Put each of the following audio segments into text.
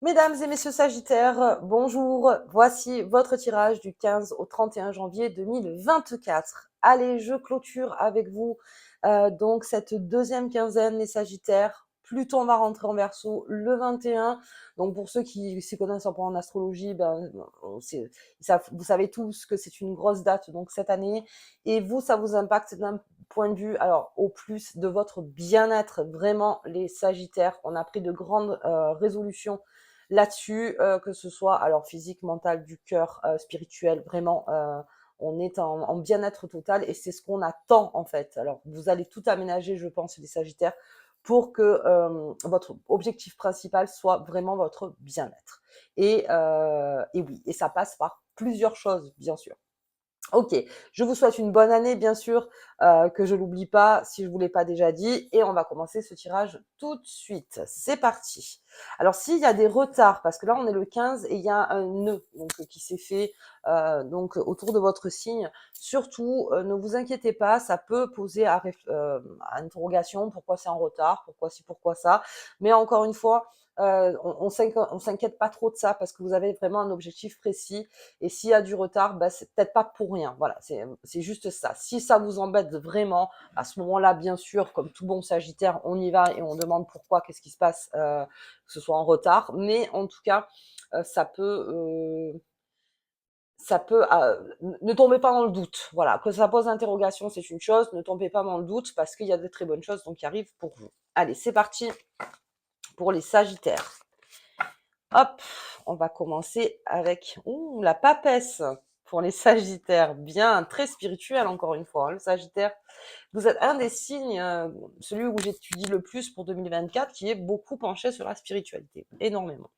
Mesdames et messieurs Sagittaires, bonjour. Voici votre tirage du 15 au 31 janvier 2024. Allez, je clôture avec vous donc cette deuxième quinzaine, les Sagittaires. Pluton va rentrer en Verseau le 21. Donc pour ceux qui s'y connaissent un peu en astrologie, vous savez tous que c'est une grosse date donc cette année. Et vous, ça vous impacte d'un point de vue, alors au plus de votre bien-être. Vraiment, les Sagittaires, on a pris de grandes résolutions là-dessus, que ce soit alors physique, mental, du cœur, spirituel, vraiment, on est en bien-être total et c'est ce qu'on attend en fait. Alors vous allez tout aménager, je pense, les Sagittaires, pour que votre objectif principal soit vraiment votre bien-être. Et oui, et ça passe par plusieurs choses, bien sûr. Ok, je vous souhaite une bonne année, bien sûr, que je l'oublie pas, si je vous l'ai pas déjà dit, et on va commencer ce tirage tout de suite. C'est parti. Alors, s'il y a des retards, parce que là, on est le 15 et il y a un nœud donc, qui s'est fait donc autour de votre signe, surtout, ne vous inquiétez pas, ça peut poser à interrogation, pourquoi c'est en retard, pourquoi ci, pourquoi ça, mais encore une fois, on s'inquiète pas trop de ça, parce que vous avez vraiment un objectif précis, et s'il y a du retard, bah, c'est peut-être pas pour rien. Voilà, c'est juste ça. Si ça vous embête vraiment, à ce moment-là, bien sûr, comme tout bon Sagittaire, on y va et on demande pourquoi, qu'est-ce qui se passe, que ce soit en retard. Mais en tout cas, ça peut, ne tombez pas dans le doute. Voilà, que ça pose interrogation, c'est une chose. Ne tombez pas dans le doute parce qu'il y a de très bonnes choses donc qui arrivent pour vous. Allez, c'est parti pour les Sagittaires. Hop, on va commencer avec la papesse pour les Sagittaires. Bien, très spirituel encore une fois, hein, le Sagittaire. Vous êtes un des signes, celui où j'étudie le plus pour 2024, qui est beaucoup penché sur la spiritualité, énormément.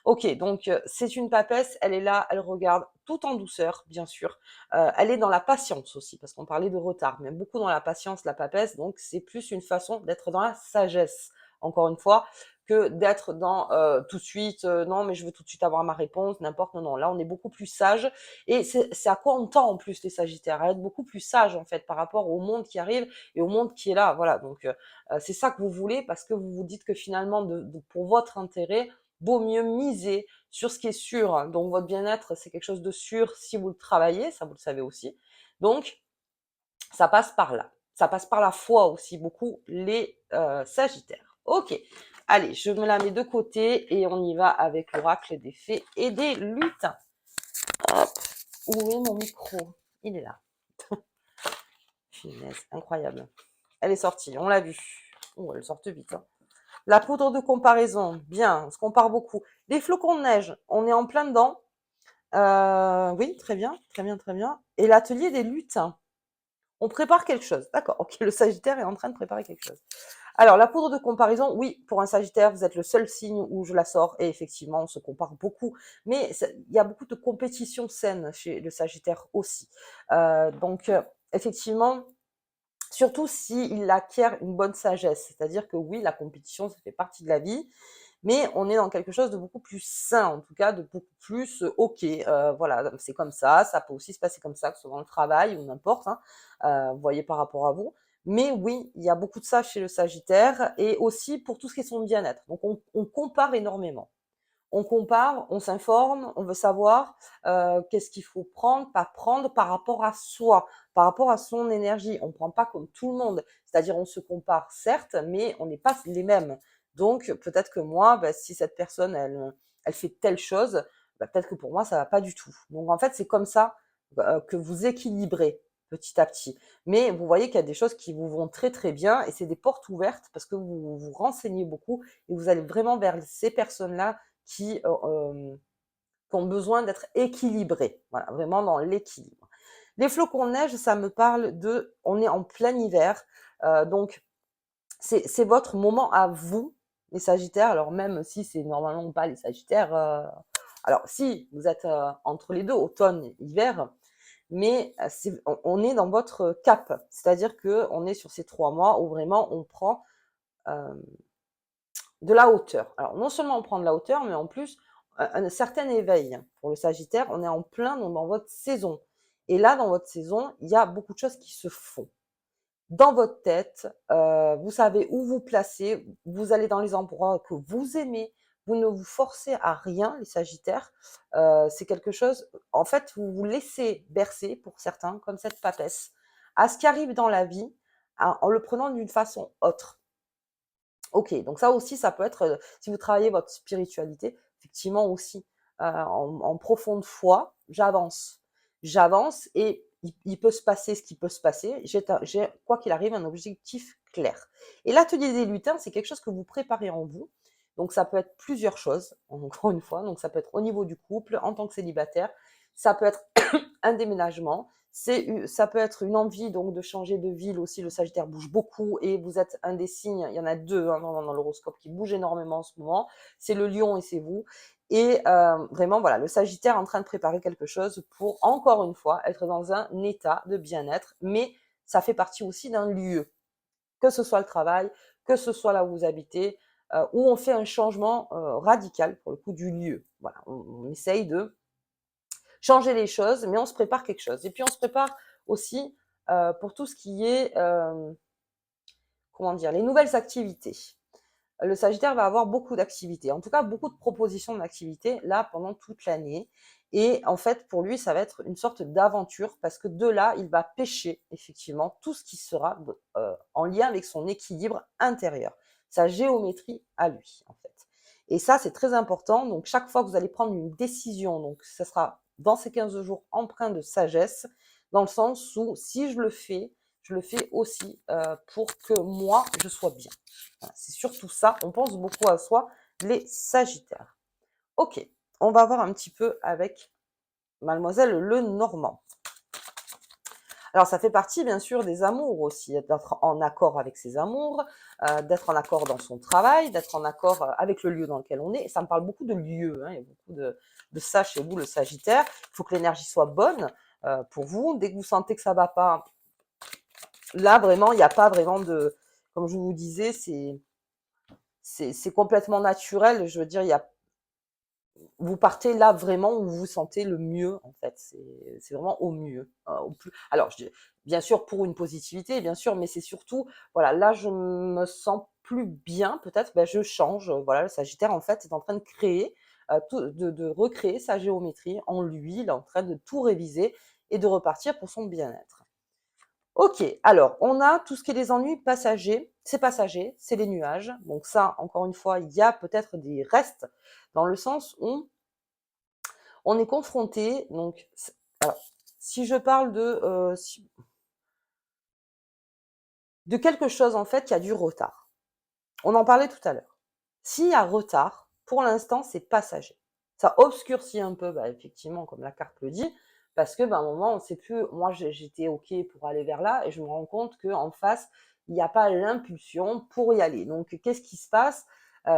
Ok, donc c'est une papesse, elle est là, elle regarde tout en douceur, bien sûr. Elle est dans la patience aussi, parce qu'on parlait de retard, mais beaucoup dans la patience, la papesse, donc c'est plus une façon d'être dans la sagesse, encore une fois, que d'être dans tout de suite, non mais je veux tout de suite avoir ma réponse, n'importe, non, non, là on est beaucoup plus sage, et c'est à quoi on tend en plus les Sagittaires, à être beaucoup plus sage en fait par rapport au monde qui arrive et au monde qui est là, voilà, donc c'est ça que vous voulez, parce que vous vous dites que finalement, pour votre intérêt, vaut mieux miser sur ce qui est sûr. Donc votre bien-être, c'est quelque chose de sûr si vous le travaillez, ça vous le savez aussi. Donc ça passe par là. Ça passe par la foi aussi, beaucoup, les Sagittaires. Ok, allez, je me la mets de côté et on y va avec l'oracle des fées et des lutins. Hop, où est mon micro? Il est là. Finesse, incroyable. Elle est sortie, on l'a vu. Oh, elle sort vite. Hein. La poudre de comparaison, bien, on se compare beaucoup. Les flocons de neige, on est en plein dedans. Oui, très bien, très bien, très bien. Et l'atelier des lutins, on prépare quelque chose. D'accord, ok, le Sagittaire est en train de préparer quelque chose. Alors, la poudre de comparaison, oui, pour un Sagittaire, vous êtes le seul signe où je la sors. Et effectivement, on se compare beaucoup. Mais il y a beaucoup de compétition saine chez le Sagittaire aussi. Donc, effectivement, surtout s'il acquiert une bonne sagesse. C'est-à-dire que oui, la compétition, ça fait partie de la vie, mais on est dans quelque chose de beaucoup plus sain, en tout cas, de beaucoup plus ok, voilà, c'est comme ça peut aussi se passer comme ça, que ce soit dans le travail ou n'importe, hein, vous voyez par rapport à vous. Mais oui, il y a beaucoup de ça chez le Sagittaire, et aussi pour tout ce qui est son bien-être. Donc on compare énormément. On compare, on s'informe, on veut savoir qu'est-ce qu'il faut prendre, pas prendre par rapport à soi, par rapport à son énergie. On ne prend pas comme tout le monde, c'est-à-dire on se compare certes, mais on n'est pas les mêmes. Donc peut-être que moi, si cette personne elle fait telle chose, peut-être que pour moi ça va pas du tout. Donc en fait c'est comme ça que vous équilibrez petit à petit. Mais vous voyez qu'il y a des choses qui vous vont très très bien, et c'est des portes ouvertes parce que vous vous renseignez beaucoup et vous allez vraiment vers ces personnes-là qui ont besoin d'être équilibrés. Voilà, vraiment dans l'équilibre. Les flocons de neige, ça me parle on est en plein hiver, donc c'est votre moment à vous, les Sagittaires. Alors même si c'est normalement pas les Sagittaires, alors si vous êtes entre les deux, automne et hiver, mais on est dans votre cap, c'est-à-dire que on est sur ces 3 mois où vraiment on prend euh, de la hauteur. Alors, non seulement on prend de la hauteur, mais en plus, un certain éveil. Pour le Sagittaire, on est en plein dans votre saison. Et là, dans votre saison, il y a beaucoup de choses qui se font. Dans votre tête, vous savez où vous placer, vous allez dans les endroits que vous aimez, vous ne vous forcez à rien, les Sagittaires. C'est quelque chose, en fait, vous vous laissez bercer, pour certains, comme cette papesse, à ce qui arrive dans la vie, en le prenant d'une façon autre. OK, donc ça aussi, ça peut être, si vous travaillez votre spiritualité, effectivement aussi, en profonde foi, j'avance. J'avance et il peut se passer ce qui peut se passer. J'ai, quoi qu'il arrive, un objectif clair. Et l'atelier des lutins, c'est quelque chose que vous préparez en vous. Donc ça peut être plusieurs choses, encore une fois. Donc ça peut être au niveau du couple, en tant que célibataire. Ça peut être un déménagement. Ça peut être une envie donc de changer de ville aussi. Le Sagittaire bouge beaucoup et vous êtes un des signes, il y en a deux hein, dans l'horoscope qui bougent énormément en ce moment, c'est le Lion et c'est vous. Et vraiment, voilà, le Sagittaire est en train de préparer quelque chose pour, encore une fois, être dans un état de bien-être, mais ça fait partie aussi d'un lieu, que ce soit le travail, que ce soit là où vous habitez, où on fait un changement radical, pour le coup, du lieu. Voilà, on essaye de changer les choses, mais on se prépare quelque chose. Et puis on se prépare aussi pour tout ce qui est, comment dire, les nouvelles activités. Le Sagittaire va avoir beaucoup d'activités, en tout cas beaucoup de propositions d'activités là pendant toute l'année. Et en fait, pour lui, ça va être une sorte d'aventure parce que de là, il va pêcher effectivement tout ce qui sera en lien avec son équilibre intérieur, sa géométrie à lui en fait. Et ça, c'est très important. Donc chaque fois que vous allez prendre une décision, donc ça sera dans ces 15 jours empreint de sagesse, dans le sens où si je le fais aussi pour que moi, je sois bien. Voilà, c'est surtout ça, on pense beaucoup à soi, les Sagittaires. Ok, on va voir un petit peu avec Mademoiselle Lenormand. Alors ça fait partie bien sûr des amours aussi, d'être en accord avec ses amours, d'être en accord dans son travail, d'être en accord avec le lieu dans lequel on est. Et ça me parle beaucoup de lieu, hein, il y a beaucoup de ça chez vous, le Sagittaire. Il faut que l'énergie soit bonne pour vous. Dès que vous sentez que ça va pas, là vraiment, il n'y a pas vraiment de, comme je vous disais, c'est complètement naturel. Je veux dire, vous partez là vraiment où vous vous sentez le mieux, en fait. C'est vraiment au mieux. Au plus. Alors, bien sûr, pour une positivité, bien sûr, mais c'est surtout, voilà, là, je me sens plus bien, peut-être, ben, je change. Voilà, le Sagittaire, en fait, est en train de créer, de recréer sa géométrie en lui. Il est en train de tout réviser et de repartir pour son bien-être. Ok, alors on a tout ce qui est les ennuis passagers, c'est les nuages. Donc ça, encore une fois, il y a peut-être des restes dans le sens où on est confronté. Donc, alors, si je parle de quelque chose en fait qui a du retard, on en parlait tout à l'heure. S'il y a retard, pour l'instant, c'est passager. Ça obscurcit un peu, bah, effectivement, comme la carte le dit, parce que, bah, à un moment, on ne sait plus. Moi, j'étais OK pour aller vers là, et je me rends compte qu'en face, il n'y a pas l'impulsion pour y aller. Donc, qu'est-ce qui se passe?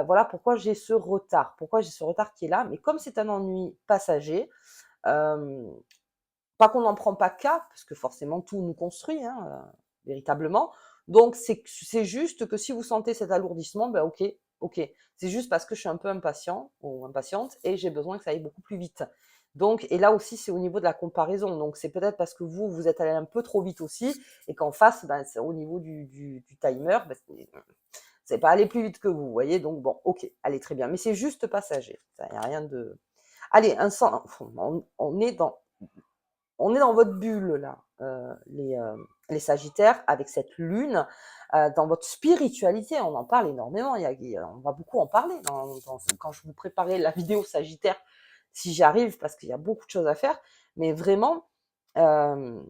Voilà pourquoi j'ai ce retard. Pourquoi j'ai ce retard qui est là. Mais comme c'est un ennui passager, pas qu'on n'en prend pas cas, parce que forcément tout nous construit, hein, véritablement. Donc c'est juste que si vous sentez cet alourdissement, ben ok, ok. C'est juste parce que je suis un peu impatient ou impatiente et j'ai besoin que ça aille beaucoup plus vite. Donc, et là aussi, c'est au niveau de la comparaison. Donc, c'est peut-être parce que vous êtes allé un peu trop vite aussi, et qu'en face, ben, c'est au niveau du timer, ben, c'est pas allé plus vite que vous, voyez. Donc, bon, ok, allez, très bien. Mais c'est juste passager. Il n'y a rien de. Allez, on est dans votre bulle là, les Sagittaires, avec cette lune, dans votre spiritualité. On en parle énormément. On va beaucoup en parler quand je vous préparais la vidéo Sagittaire, si j'y arrive, parce qu'il y a beaucoup de choses à faire. Mais vraiment, euh,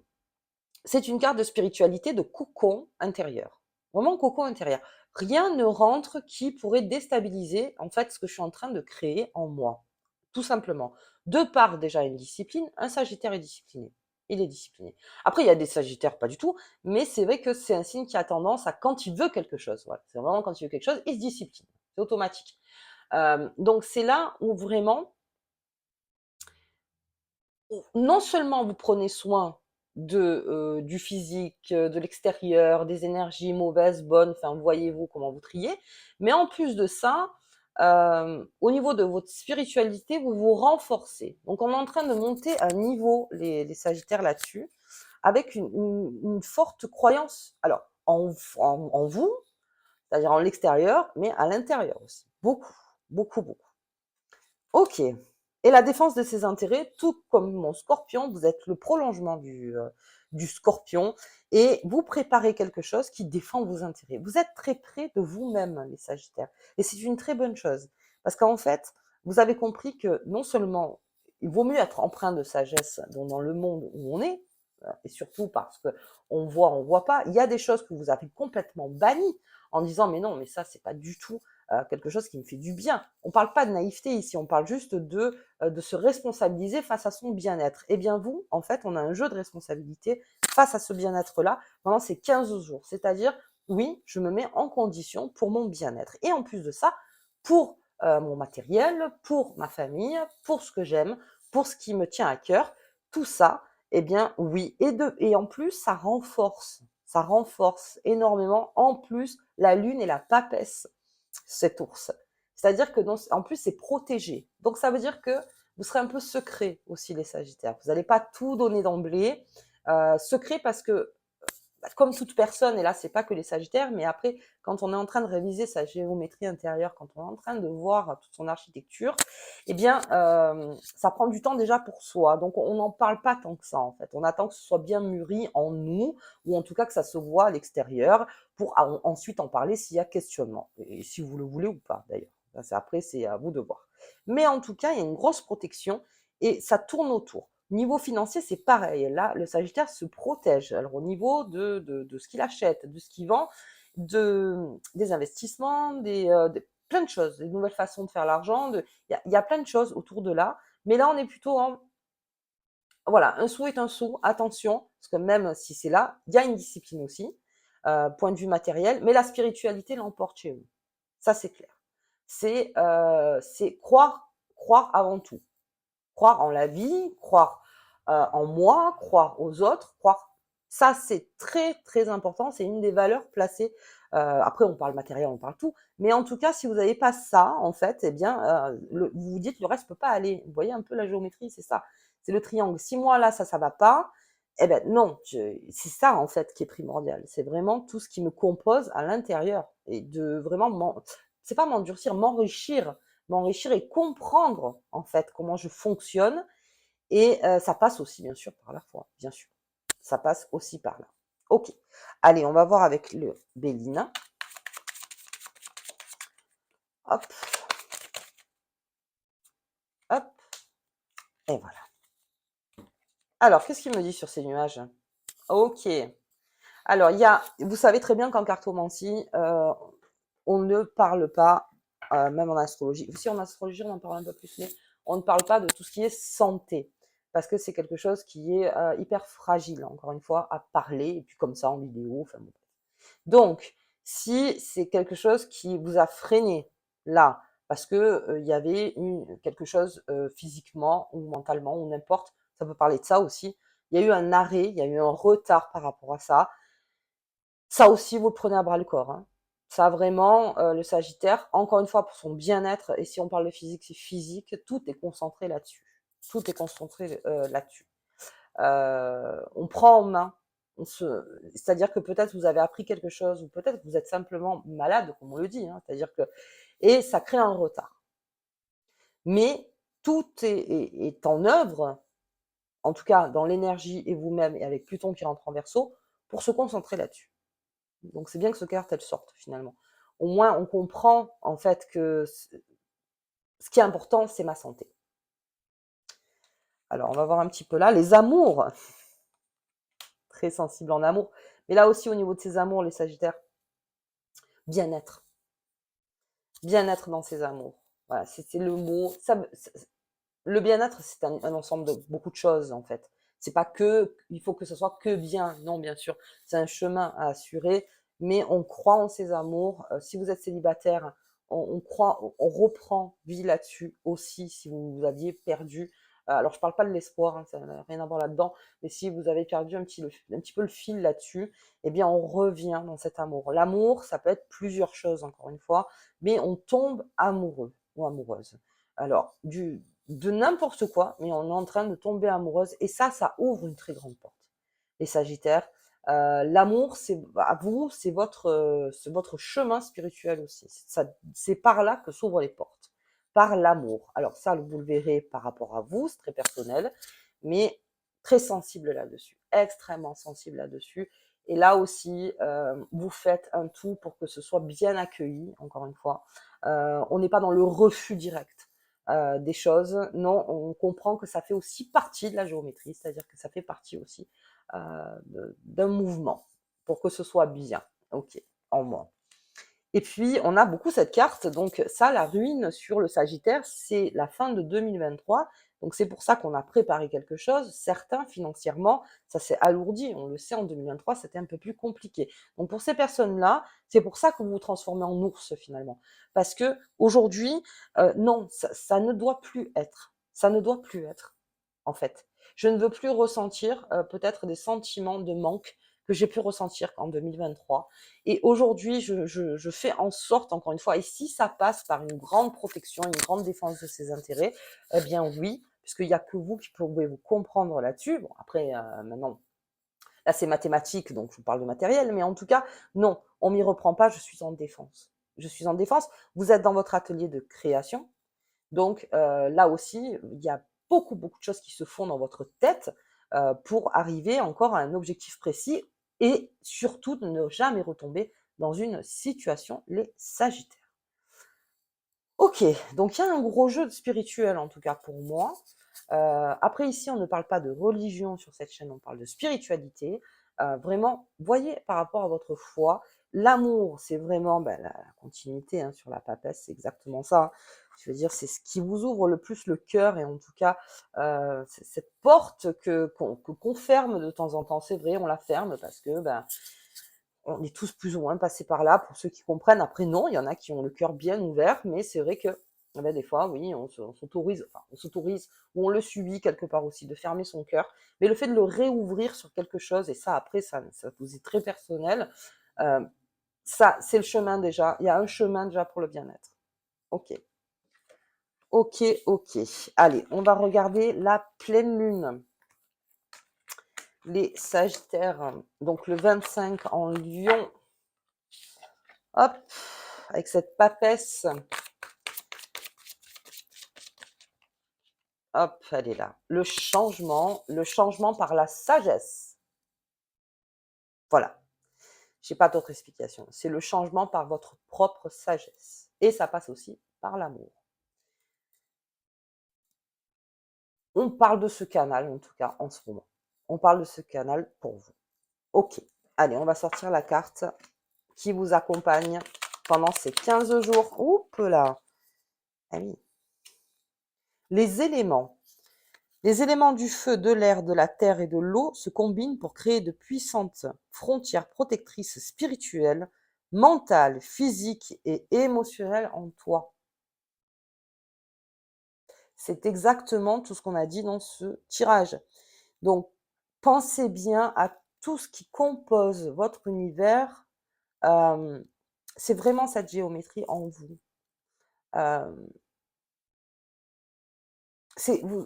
c'est une carte de spiritualité, de cocon intérieur. Vraiment cocon intérieur. Rien ne rentre qui pourrait déstabiliser en fait ce que je suis en train de créer en moi. Tout simplement. De par déjà une discipline, un Sagittaire est discipliné. Il est discipliné. Après, il y a des Sagittaires pas du tout, mais c'est vrai que c'est un signe qui a tendance à, quand il veut quelque chose, voilà, c'est vraiment quand il veut quelque chose, il se discipline. C'est automatique. Donc c'est là où vraiment, non seulement vous prenez soin du physique, de l'extérieur, des énergies mauvaises, bonnes, enfin voyez-vous comment vous triez, mais en plus de ça, au niveau de votre spiritualité, vous vous renforcez. Donc on est en train de monter un niveau, les Sagittaires là-dessus, avec une forte croyance, alors en vous, c'est-à-dire en l'extérieur, mais à l'intérieur aussi. Beaucoup, beaucoup, beaucoup. OK. Et la défense de ses intérêts, tout comme mon Scorpion, vous êtes le prolongement du Scorpion et vous préparez quelque chose qui défend vos intérêts. Vous êtes très près de vous-même, les Sagittaires, et c'est une très bonne chose parce qu'en fait, vous avez compris que non seulement il vaut mieux être empreint de sagesse dans le monde où on est, et surtout parce que on voit pas. Il y a des choses que vous avez complètement bannies en disant mais non, mais ça c'est pas du tout quelque chose qui me fait du bien. On ne parle pas de naïveté ici, on parle juste de se responsabiliser face à son bien-être. Eh bien vous, en fait, on a un jeu de responsabilité face à ce bien-être-là pendant ces 15 jours. C'est-à-dire, oui, je me mets en condition pour mon bien-être. Et en plus de ça, pour mon matériel, pour ma famille, pour ce que j'aime, pour ce qui me tient à cœur, tout ça, eh bien oui. Et en plus, ça renforce énormément. En plus, la lune et la papesse cet ours. C'est-à-dire que en plus, c'est protégé. Donc, ça veut dire que vous serez un peu secret aussi, les Sagittaires. Vous n'allez pas tout donner d'emblée. Secret parce que comme toute personne, et là, c'est pas que les Sagittaires, mais après, quand on est en train de réviser sa géométrie intérieure, quand on est en train de voir toute son architecture, eh bien, ça prend du temps déjà pour soi. Donc, on n'en parle pas tant que ça, en fait. On attend que ce soit bien mûri en nous, ou en tout cas que ça se voit à l'extérieur, pour ensuite en parler s'il y a questionnement. Et si vous le voulez ou pas, d'ailleurs. Après, c'est à vous de voir. Mais en tout cas, il y a une grosse protection et ça tourne autour. Niveau financier, c'est pareil. Là, le Sagittaire se protège. Alors, au niveau de ce qu'il achète, de ce qu'il vend, des investissements, plein de choses, des nouvelles façons de faire l'argent. Il y a plein de choses autour de là. Mais là, on est plutôt en, voilà, un sou est un sou, attention, parce que même si c'est là, il y a une discipline aussi, point de vue matériel, mais la spiritualité l'emporte chez vous. Ça, c'est clair. C'est croire avant tout. Croire en la vie, croire en moi, croire aux autres, croire. Ça, c'est très, très important. C'est une des valeurs placées. Après, on parle matériel, on parle tout. Mais en tout cas, si vous n'avez pas ça, en fait, eh bien, vous vous dites le reste ne peut pas aller. Vous voyez un peu la géométrie, c'est ça. C'est le triangle. Si moi, là, ça va pas, eh ben non, c'est ça, en fait, qui est primordial. C'est vraiment tout ce qui me compose à l'intérieur. Et de vraiment, c'est pas m'endurcir, m'enrichir et comprendre en fait comment je fonctionne. Et ça passe aussi bien sûr par la foi, bien sûr. Ça passe aussi par là. Ok. Allez, on va voir avec le Bélina. Hop, hop, et voilà. Alors, qu'est-ce qu'il me dit sur ces nuages? Ok. Alors, vous savez très bien qu'en cartomancie, on ne parle pas, même en astrologie. Si en astrologie, on en parle un peu plus, mais on ne parle pas de tout ce qui est santé. Parce que c'est quelque chose qui est hyper fragile, encore une fois, à parler, et puis comme ça en vidéo. Enfin, bon. Donc, si c'est quelque chose qui vous a freiné là, parce que il y avait quelque chose physiquement ou mentalement ou n'importe, ça peut parler de ça aussi. Il y a eu un arrêt, il y a eu un retard par rapport à ça. Ça aussi, vous le prenez à bras le corps, hein. Ça vraiment, le Sagittaire, encore une fois, pour son bien-être, et si on parle de physique, c'est physique, tout est concentré là-dessus. Tout est concentré là-dessus. On prend en main, c'est-à-dire que peut-être vous avez appris quelque chose, ou peut-être que vous êtes simplement malade, comme on le dit, hein, c'est-à-dire que, et ça crée un retard. Mais tout est en œuvre, en tout cas dans l'énergie et vous-même, et avec Pluton qui rentre en Verseau, pour se concentrer là-dessus. Donc c'est bien que ce carte elle sorte finalement. Au moins on comprend en fait que ce qui est important c'est ma santé. Alors on va voir un petit peu là les amours, très sensible en amour, mais là aussi au niveau de ces amours les Sagittaires, bien-être, bien-être dans ses amours. Voilà, c'est le mot. Le bien-être c'est un ensemble de beaucoup de choses en fait. C'est pas que il faut que ce soit que bien, non bien sûr, c'est un chemin à assurer, mais on croit en ses amours. Si vous êtes célibataire, on croit, on reprend vie là-dessus aussi si vous aviez perdu. Alors je parle pas de l'espoir, hein, ça n'a rien à voir là-dedans, mais si vous avez perdu un petit peu le fil là-dessus, eh bien on revient dans cet amour. L'amour, ça peut être plusieurs choses encore une fois, mais on tombe amoureux ou amoureuse. Alors de n'importe quoi, mais on est en train de tomber amoureuse, et ça ouvre une très grande porte. Les Sagittaires, l'amour, c'est à vous, c'est votre chemin spirituel aussi. C'est par là que s'ouvrent les portes. par l'amour. Alors ça, vous le verrez par rapport à vous, c'est très personnel, mais très sensible là-dessus, extrêmement sensible là-dessus. Et là aussi, vous faites un tout pour que ce soit bien accueilli, encore une fois. On n'est pas dans le refus direct des choses. Non, on comprend que ça fait aussi partie de la géométrie, c'est-à-dire que ça fait partie aussi d'un mouvement pour que ce soit bien, ok, en moi. Et puis, on a beaucoup cette carte, donc ça, la ruine sur le Sagittaire, c'est la fin de 2023. Donc c'est pour ça qu'on a préparé quelque chose. Certains, financièrement, ça s'est alourdi. On le sait, en 2023, c'était un peu plus compliqué. Donc pour ces personnes-là, c'est pour ça que vous vous transformez en ours, finalement. Parce que aujourd'hui, non, ça ne doit plus être. Ça ne doit plus être, en fait. Je ne veux plus ressentir peut-être des sentiments de manque que j'ai pu ressentir en 2023. Et aujourd'hui, je fais en sorte, encore une fois, et si ça passe par une grande protection, une grande défense de ses intérêts, eh bien oui, puisqu'il n'y a que vous qui pouvez vous comprendre là-dessus. Bon, après, maintenant, là c'est mathématique, donc je vous parle de matériel, mais en tout cas, non, on m'y reprend pas, je suis en défense. Je suis en défense. Vous êtes dans votre atelier de création, donc là aussi, il y a beaucoup, beaucoup de choses qui se font dans votre tête pour arriver encore à un objectif précis et surtout de ne jamais retomber dans une situation, les Sagittaires. Ok, donc il y a un gros jeu de spirituel en tout cas pour moi. Après ici, on ne parle pas de religion sur cette chaîne, on parle de spiritualité. Vraiment, voyez par rapport à votre foi, l'amour, c'est vraiment la continuité hein, sur la papesse, c'est exactement ça. Hein. Je veux dire, c'est ce qui vous ouvre le plus le cœur et en tout cas, c'est cette porte qu'on ferme de temps en temps. C'est vrai, on la ferme parce que on est tous plus ou moins passés par là, pour ceux qui comprennent. Après, non, il y en a qui ont le cœur bien ouvert, mais c'est vrai que des fois, oui, on s'autorise, enfin, on s'autorise, ou on le subit quelque part aussi, de fermer son cœur. Mais le fait de le réouvrir sur quelque chose, et ça, après, ça vous est très personnel, euh, ça, c'est le chemin déjà. Il y a un chemin déjà pour le bien-être. Ok. Ok, ok. Allez, on va regarder la pleine lune. Les Sagittaires, donc le 25 en Lion. Hop, avec cette papesse. Hop, elle est là. Le changement par la sagesse. Voilà. J'ai pas d'autre explication. C'est le changement par votre propre sagesse. Et ça passe aussi par l'amour. On parle de ce canal, en tout cas, en ce moment. On parle de ce canal pour vous. Ok. Allez, on va sortir la carte qui vous accompagne pendant ces 15 jours. Oups là. Ah oui. Les éléments. Les éléments du feu, de l'air, de la terre et de l'eau se combinent pour créer de puissantes frontières protectrices spirituelles, mentales, physiques et émotionnelles en toi. C'est exactement tout ce qu'on a dit dans ce tirage. Donc, pensez bien à tout ce qui compose votre univers. C'est vraiment cette géométrie en vous. Euh,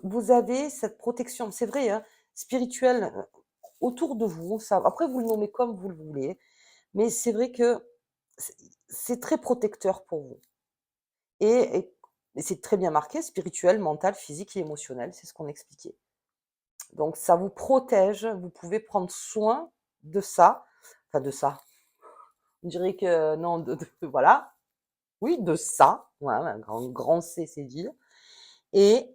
vous avez cette protection, c'est vrai, hein, spirituelle autour de vous. Ça, après, vous le nommez comme vous le voulez, mais c'est vrai que c'est c'est très protecteur pour vous. Et c'est très bien marqué, spirituel, mental, physique et émotionnel, c'est ce qu'on expliquait. Donc ça vous protège, vous pouvez prendre soin de ça, enfin de ça. On dirait que non, voilà, oui, de ça, voilà, un grand C, c'est dire. Et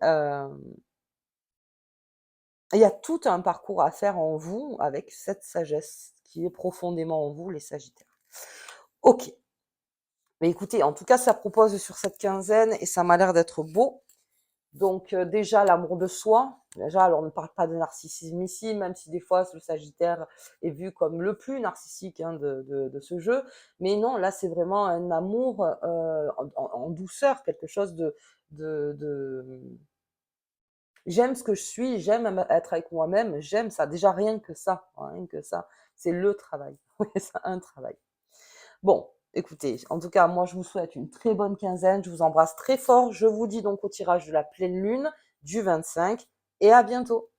il y a tout un parcours à faire en vous avec cette sagesse qui est profondément en vous, les Sagittaires. Ok. Mais écoutez, en tout cas, ça propose sur cette quinzaine et ça m'a l'air d'être beau. Donc déjà, l'amour de soi. Déjà, alors on ne parle pas de narcissisme ici, même si des fois le Sagittaire est vu comme le plus narcissique hein, de ce jeu. Mais non, là, c'est vraiment un amour en douceur, quelque chose de... J'aime ce que je suis, j'aime être avec moi-même, j'aime ça. Déjà, rien que ça, hein, rien que ça. C'est le travail. Oui, c'est un travail. Bon, écoutez, en tout cas, moi, je vous souhaite une très bonne quinzaine. Je vous embrasse très fort. Je vous dis donc au tirage de la pleine lune du 25 et à bientôt.